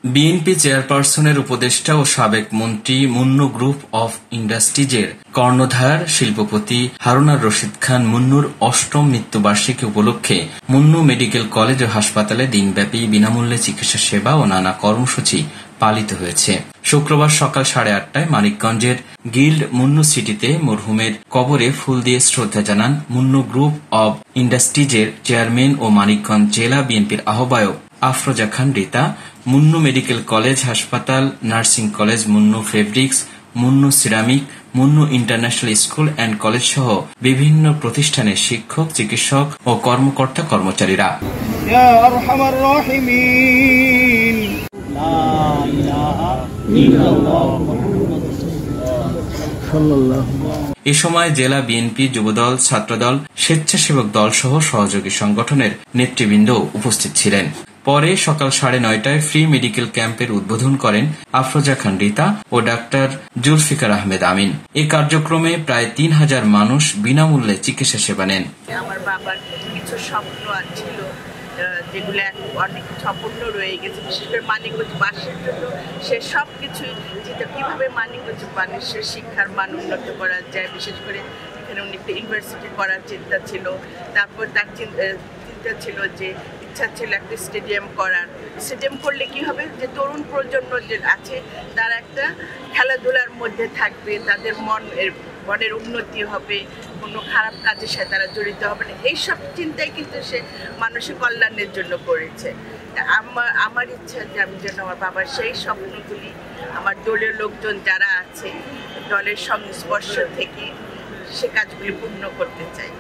BNP চেয়ারপারসনের উপদেষ্টা ও সাবেক মন্ত্রী মুন্নু গ্রুপ অব ইন্ডাস্ট্রিজের কর্ণধার শিল্পপতি হারুনার রশিদ খান মুন্নুর অষ্টম মৃত্যুবার্ষিকী উপলক্ষে মুন্নু মেডিকেল কলেজ ও হাসপাতালে দিনব্যাপী বিনামূল্যে চিকিৎসা সেবা ও নানা কর্মসূচি পালিত হয়েছে। শুক্রবার সকাল 8:30টায় মানিকগঞ্জের গিল্ড মুন্নু সিটিতে মরহুমের কবরে ফুল দিয়ে শ্রদ্ধা জানান মুন্নু গ্রুপ অব ইন্ডাস্ট্রিজের চেয়ারম্যান ও মানিকগঞ্জ জেলা বিএনপির আহ্বায়ক আফরোজা খান রিতা। মুন্নু মেডিকেল কলেজ হাসপাতাল, nursing college, Munnu fabrics, Munnu ceramic, Munnu international school and college সহ বিভিন্ন প্রতিষ্ঠানের শিক্ষক, চিকিৎসক ও কর্মকর্তা কর্মচারীরা এ সময় জেলা বিএনপি, যুবদল, ছাত্রদল, স্বেচ্ছাসেবক দল সহ সহযোগী সংগঠনের নেতৃবৃন্দ উপস্থিত ছিলেন। পরে সকাল 9:30টায় ফ্রি মেডিকেল ক্যাম্পের উদ্বোধন করেন আফরোজা খান রিতা ও ডাক্তার জুলফিকার আহমেদ আমিন। এই কার্যক্রমে প্রায় 3000 মানুষ বিনামূল্যে চিকিৎসা সেবা নেন। আমার বাবার কিছু স্বপ্ন ছিল যেগুলো অনেক স্বপ্ন রয়ে গেছে, বিশেষ করে মানিকগঞ্জ বাসের জন্য সে সবকিছু যেটা কিভাবে মানিকগঞ্জ মানুষের শিক্ষার মান উন্নত করা যায়, বিশেষ করে এখানে উনি একটা ইউনিভার্সিটি করার চিন্তা ছিল। তারপর তার চিন্তা ছিল যে ইচ্ছা ছিল একটা স্টেডিয়াম করার। স্টেডিয়াম করলে কি হবে, যে তরুণ প্রজন্ম যে আছে তারা একটা খেলাধুলার মধ্যে থাকবে, তাদের মনের উন্নতি হবে, কোনো খারাপ কাজের সাথে তারা জড়িত হবে না। এইসব চিন্তাই কিন্তু সে মানুষের কল্যাণের জন্য করেছে। আমার ইচ্ছা যে আমি যেন আমার বাবার সেই স্বপ্নগুলি আমার দলীয় লোকজন যারা আছে দলের সংস্পর্শ থেকে সে কাজগুলি পূর্ণ করতে চাই।